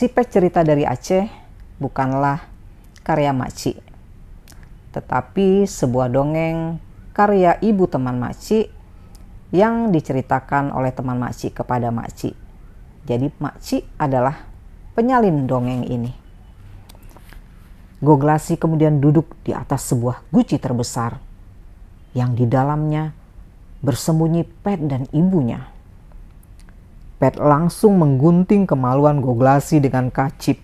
Si Pet Cerita dari Aceh bukanlah karya Makci, tetapi sebuah dongeng karya ibu teman Makci yang diceritakan oleh teman Makci kepada Makci. Jadi Makci adalah penyalin dongeng ini. Goglasi kemudian duduk di atas sebuah guci terbesar yang di dalamnya bersembunyi Pet dan ibunya. Pet langsung menggunting kemaluan Goglasi dengan kacip.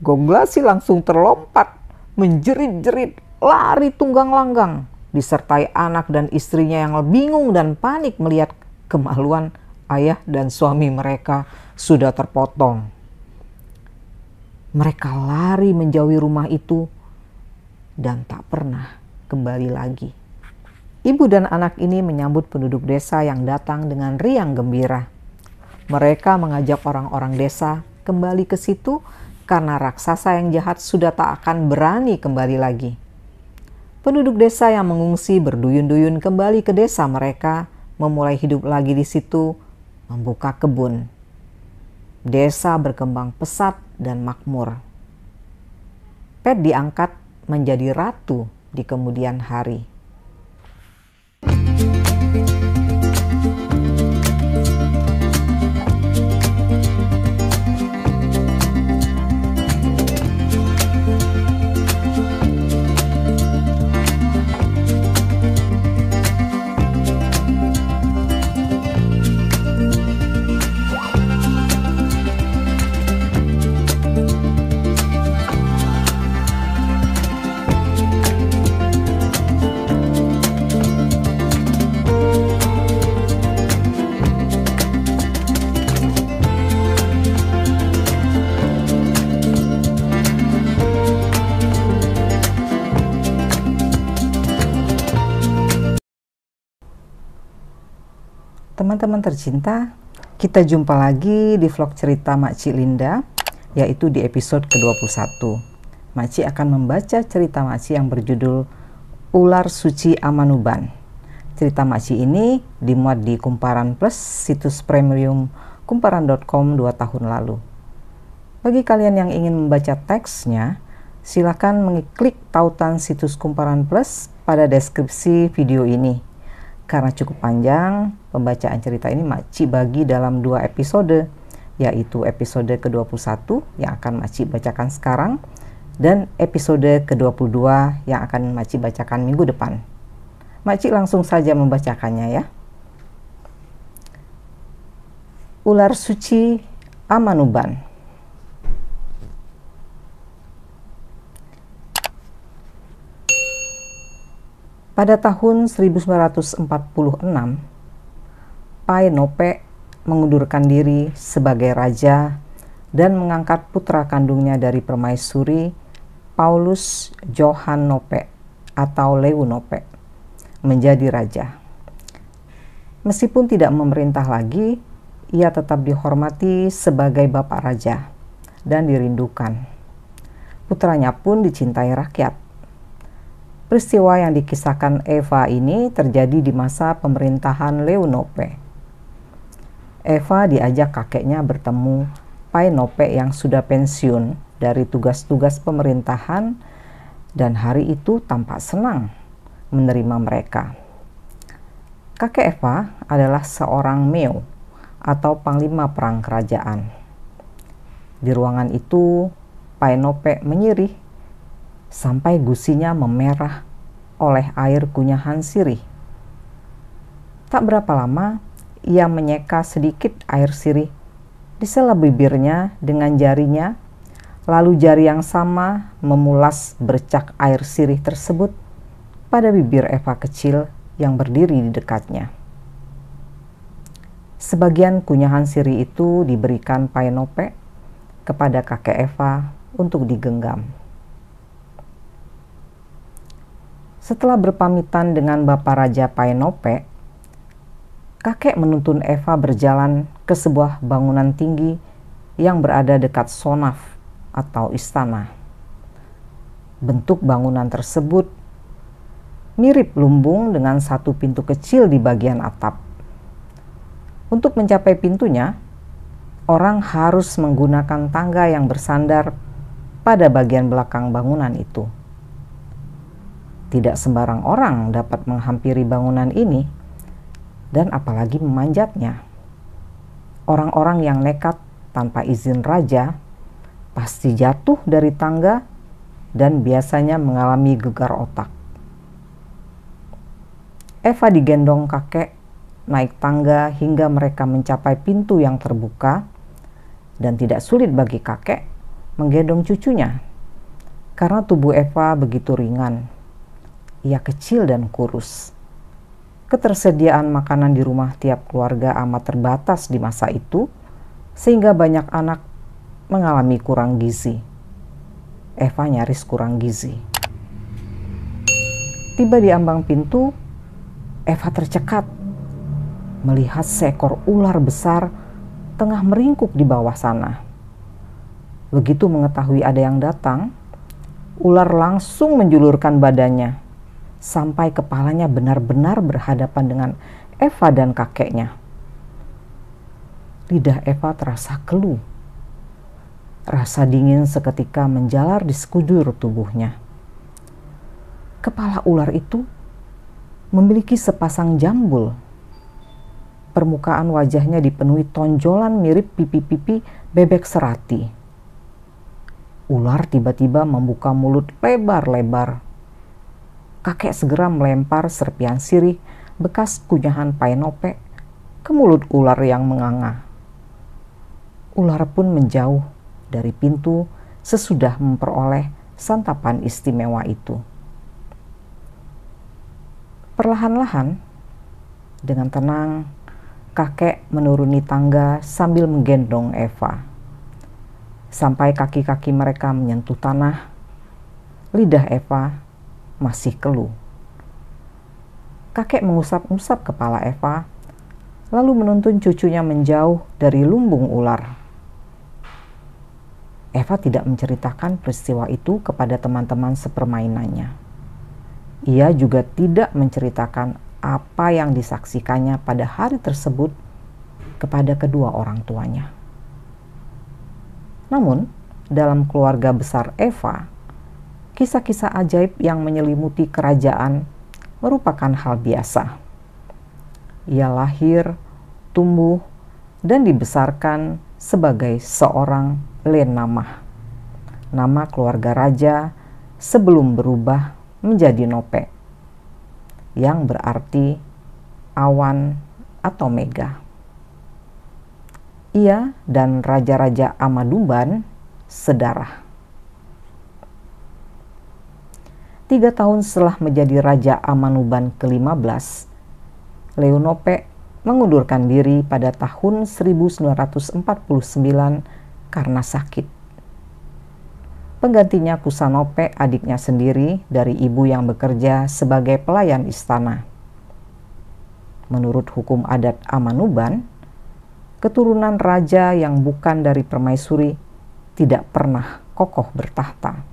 Goglasi langsung terlompat, menjerit-jerit, lari tunggang langgang, disertai anak dan istrinya yang bingung dan panik melihat kemaluan ayah dan suami mereka sudah terpotong. Mereka lari menjauhi rumah itu dan tak pernah kembali lagi. Ibu dan anak ini menyambut penduduk desa yang datang dengan riang gembira. Mereka mengajak orang-orang desa kembali ke situ karena raksasa yang jahat sudah tak akan berani kembali lagi. Penduduk desa yang mengungsi berduyun-duyun kembali ke desa mereka, memulai hidup lagi di situ, membuka kebun. Desa berkembang pesat dan makmur. Pet diangkat menjadi ratu di kemudian hari. Teman-teman tercinta, kita jumpa lagi di vlog cerita Makci Linda, yaitu di episode ke-21. Makci akan membaca cerita Makci yang berjudul Ular Suci Amanuban. Cerita Makci ini dimuat di Kumparan Plus, situs premium kumparan.com 2 tahun lalu. Bagi kalian yang ingin membaca teksnya, silakan mengklik tautan situs Kumparan Plus pada deskripsi video ini. Karena cukup panjang, pembacaan cerita ini Makci bagi dalam 2 episode, yaitu episode ke-21 yang akan Makci bacakan sekarang dan episode ke-22 yang akan Makci bacakan minggu depan. Makci langsung saja membacakannya ya. Ular Suci Amanuban. Pada tahun 1946, Pai Nope mengundurkan diri sebagai raja dan mengangkat putra kandungnya dari permaisuri, Paulus Johan Nope atau Lewu Nope, menjadi raja. Meskipun tidak memerintah lagi, ia tetap dihormati sebagai bapak raja dan dirindukan. Putranya pun dicintai rakyat. Peristiwa yang dikisahkan Eva ini terjadi di masa pemerintahan Lewu Nope. Eva diajak kakeknya bertemu Pai Nope yang sudah pensiun dari tugas-tugas pemerintahan dan hari itu tampak senang menerima mereka. Kakek Eva adalah seorang Meo atau panglima perang kerajaan. Di ruangan itu, Pai Nope menyirih sampai gusinya memerah oleh air kunyahan sirih. Tak berapa lama, ia menyeka sedikit air sirih di sela bibirnya dengan jarinya, lalu jari yang sama memulas bercak air sirih tersebut pada bibir Eva kecil yang berdiri di dekatnya. Sebagian kunyahan sirih itu diberikan Pai Nope kepada kakek Eva untuk digenggam. Setelah berpamitan dengan Bapak Raja Pai Nope, kakek menuntun Eva berjalan ke sebuah bangunan tinggi yang berada dekat Sonaf atau istana. Bentuk bangunan tersebut mirip lumbung dengan satu pintu kecil di bagian atap. Untuk mencapai pintunya, orang harus menggunakan tangga yang bersandar pada bagian belakang bangunan itu. Tidak sembarang orang dapat menghampiri bangunan ini, dan apalagi memanjatnya. Orang-orang yang nekat tanpa izin raja pasti jatuh dari tangga dan biasanya mengalami gegar otak. Eva digendong kakek naik tangga hingga mereka mencapai pintu yang terbuka, dan tidak sulit bagi kakek menggendong cucunya karena tubuh Eva begitu ringan. Ia kecil dan kurus. Ketersediaan makanan di rumah tiap keluarga amat terbatas di masa itu, sehingga banyak anak mengalami kurang gizi. Eva nyaris kurang gizi. Tiba di ambang pintu, Eva tercekat melihat seekor ular besar tengah meringkuk di bawah sana. Begitu mengetahui ada yang datang, ular langsung menjulurkan badannya sampai kepalanya benar-benar berhadapan dengan Eva dan kakeknya. Lidah Eva terasa keluh. Rasa dingin seketika menjalar di sekujur tubuhnya. Kepala ular itu memiliki sepasang jambul. Permukaan wajahnya dipenuhi tonjolan mirip pipi-pipi bebek serati. Ular tiba-tiba membuka mulut lebar-lebar. Kakek segera melempar serpian sirih bekas kunyahan Painope ke mulut ular yang menganga. Ular pun menjauh dari pintu sesudah memperoleh santapan istimewa itu. Perlahan-lahan, dengan tenang, kakek menuruni tangga sambil menggendong Eva. Sampai kaki-kaki mereka menyentuh tanah, lidah Eva masih keluh. Kakek mengusap-usap kepala Eva, lalu menuntun cucunya menjauh dari lumbung ular. Eva tidak menceritakan peristiwa itu kepada teman-teman sepermainannya. Ia juga tidak menceritakan apa yang disaksikannya pada hari tersebut kepada kedua orang tuanya. Namun, dalam keluarga besar Eva, kisah-kisah ajaib yang menyelimuti kerajaan merupakan hal biasa. Ia lahir, tumbuh, dan dibesarkan sebagai seorang Lenamah, nama keluarga raja sebelum berubah menjadi Nope, yang berarti awan atau mega. Ia dan Raja-Raja Amadumban sedarah. 3 tahun setelah menjadi Raja Amanoban ke-15, Leonope mengundurkan diri pada tahun 1949 karena sakit. Penggantinya Kusanope, adiknya sendiri dari ibu yang bekerja sebagai pelayan istana. Menurut hukum adat Amanoban, keturunan raja yang bukan dari permaisuri tidak pernah kokoh bertahta.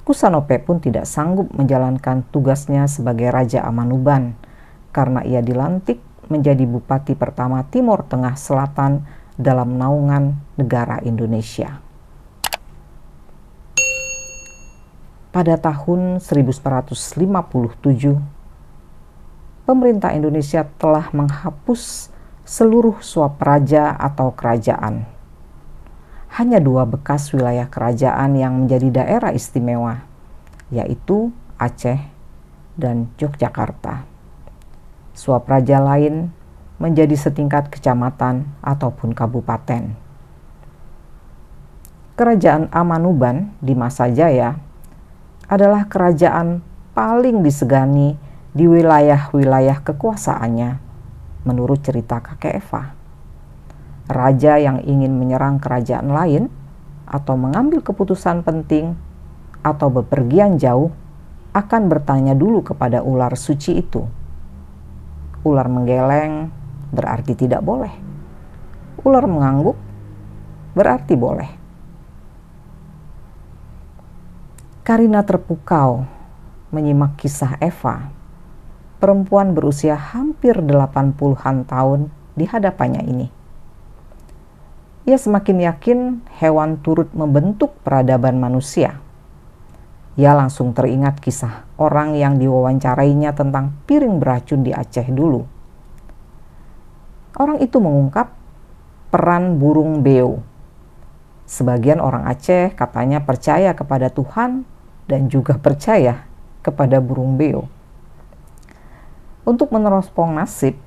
Kusanope pun tidak sanggup menjalankan tugasnya sebagai Raja Amanoban karena ia dilantik menjadi bupati pertama Timur Tengah Selatan dalam naungan negara Indonesia. Pada tahun 1457, pemerintah Indonesia telah menghapus seluruh suap raja atau kerajaan. Hanya 2 bekas wilayah kerajaan yang menjadi daerah istimewa, yaitu Aceh dan Yogyakarta. Suap raja lain menjadi setingkat kecamatan ataupun kabupaten. Kerajaan Amanoban di masa jaya adalah kerajaan paling disegani di wilayah-wilayah kekuasaannya, menurut cerita kakek Eva. Raja yang ingin menyerang kerajaan lain atau mengambil keputusan penting atau bepergian jauh akan bertanya dulu kepada ular suci itu. Ular menggeleng berarti tidak boleh. Ular mengangguk berarti boleh. Karina terpukau menyimak kisah Eva, perempuan berusia hampir 80-an tahun di hadapannya ini. ia semakin yakin hewan turut membentuk peradaban manusia. Ia langsung teringat kisah orang yang diwawancarainya tentang piring beracun di Aceh dulu. Orang itu mengungkap peran burung beo. Sebagian orang Aceh katanya percaya kepada Tuhan dan juga percaya kepada burung beo. Untuk meneropong nasib,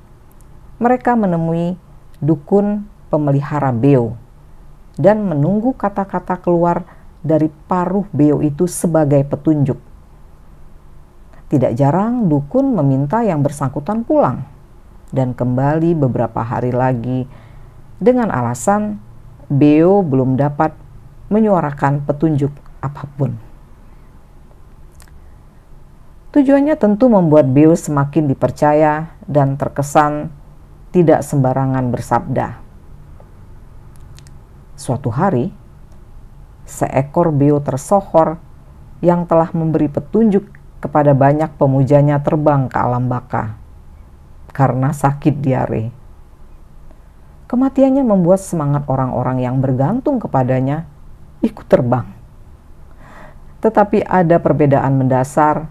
mereka menemui dukun pemelihara beo dan menunggu kata-kata keluar dari paruh beo itu sebagai petunjuk. Tidak jarang dukun meminta yang bersangkutan pulang dan kembali beberapa hari lagi dengan alasan beo belum dapat menyuarakan petunjuk apapun. Tujuannya tentu membuat beo semakin dipercaya dan terkesan tidak sembarangan bersabda. Suatu hari, seekor beo tersohor yang telah memberi petunjuk kepada banyak pemujanya terbang ke alam baka karena sakit diare. Kematiannya membuat semangat orang-orang yang bergantung kepadanya ikut terbang. Tetapi ada perbedaan mendasar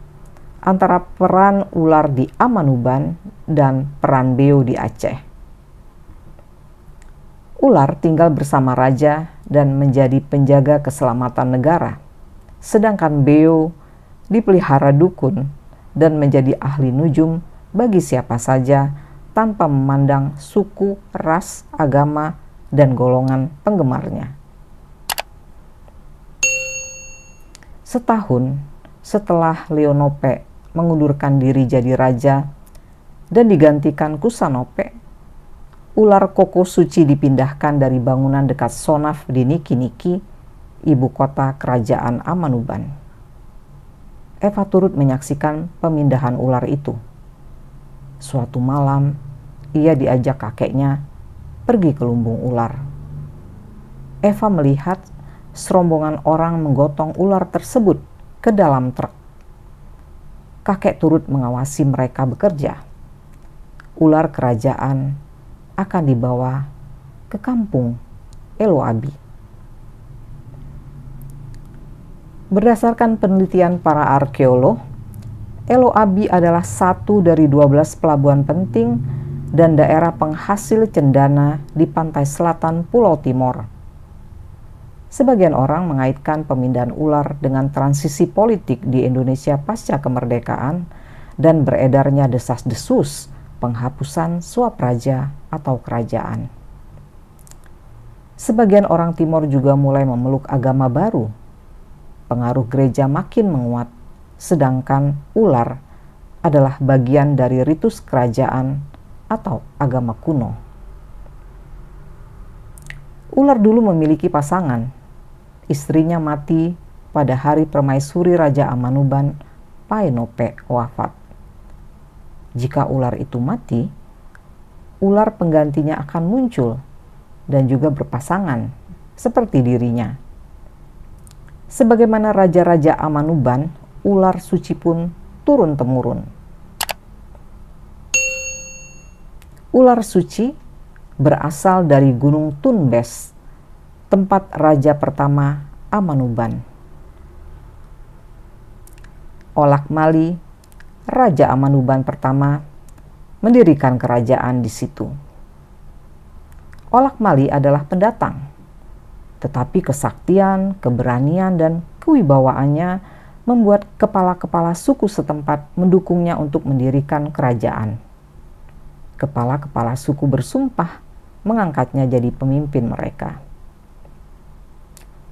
antara peran ular di Amanuban dan peran beo di Aceh. Ular tinggal bersama raja dan menjadi penjaga keselamatan negara, sedangkan beo dipelihara dukun dan menjadi ahli nujum bagi siapa saja tanpa memandang suku, ras, agama, dan golongan penggemarnya. Setahun setelah Leonope mengundurkan diri jadi raja dan digantikan Kusanope, ular koko suci dipindahkan dari bangunan dekat Sonaf di Niki-Niki, ibu kota kerajaan Amanuban. Eva turut menyaksikan pemindahan ular itu. Suatu malam, ia diajak kakeknya pergi ke lumbung ular. Eva melihat serombongan orang menggotong ular tersebut ke dalam truk. Kakek turut mengawasi mereka bekerja. Ular kerajaan akan dibawa ke kampung Eloabi. Berdasarkan penelitian para arkeolog, Eloabi adalah satu dari 12 pelabuhan penting dan daerah penghasil cendana di pantai selatan Pulau Timor. Sebagian orang mengaitkan pemindahan ular dengan transisi politik di Indonesia pasca kemerdekaan dan beredarnya desas-desus penghapusan suap raja atau kerajaan. Sebagian orang Timor juga mulai memeluk agama baru. Pengaruh gereja makin menguat, sedangkan ular adalah bagian dari ritus kerajaan atau agama kuno. Ular dulu memiliki pasangan. Istrinya mati pada hari permaisuri Raja Amanuban, Paenope, wafat. Jika ular itu mati, ular penggantinya akan muncul dan juga berpasangan seperti dirinya. Sebagaimana raja-raja Amanuban, ular suci pun turun-temurun. Ular suci berasal dari Gunung Tunbes, tempat raja pertama Amanuban. Olak Mali, Raja Amanuban pertama, mendirikan kerajaan di situ. Olak Mali adalah pendatang, tetapi kesaktian, keberanian, dan kewibawaannya membuat kepala-kepala suku setempat mendukungnya untuk mendirikan kerajaan. Kepala-kepala suku bersumpah mengangkatnya jadi pemimpin mereka.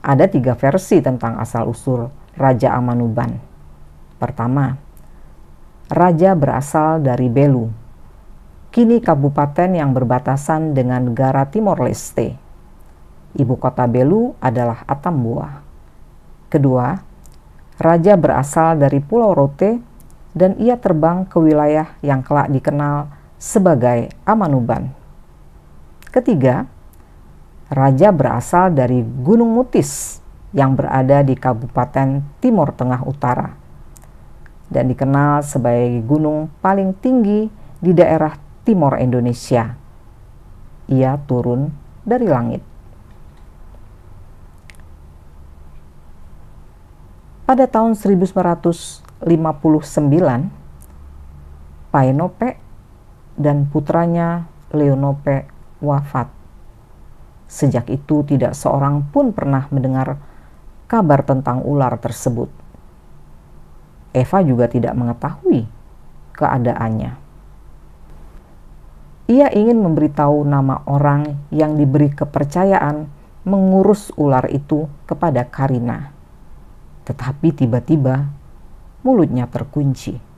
Ada 3 versi tentang asal-usul Raja Amanuban. Pertama, raja berasal dari Belu, kini kabupaten yang berbatasan dengan negara Timor Leste. Ibu kota Belu adalah Atambua. Kedua, raja berasal dari Pulau Rote dan ia terbang ke wilayah yang kelak dikenal sebagai Amanuban. Ketiga, raja berasal dari Gunung Mutis yang berada di Kabupaten Timor Tengah Utara dan dikenal sebagai gunung paling tinggi di daerah Timor Indonesia. Ia turun dari langit. Pada tahun 1959, Paenope dan putranya Leonope wafat. Sejak itu tidak seorang pun pernah mendengar kabar tentang ular tersebut. Eva juga tidak mengetahui keadaannya. Ia ingin memberitahu nama orang yang diberi kepercayaan mengurus ular itu kepada Karina. Tetapi tiba-tiba mulutnya terkunci.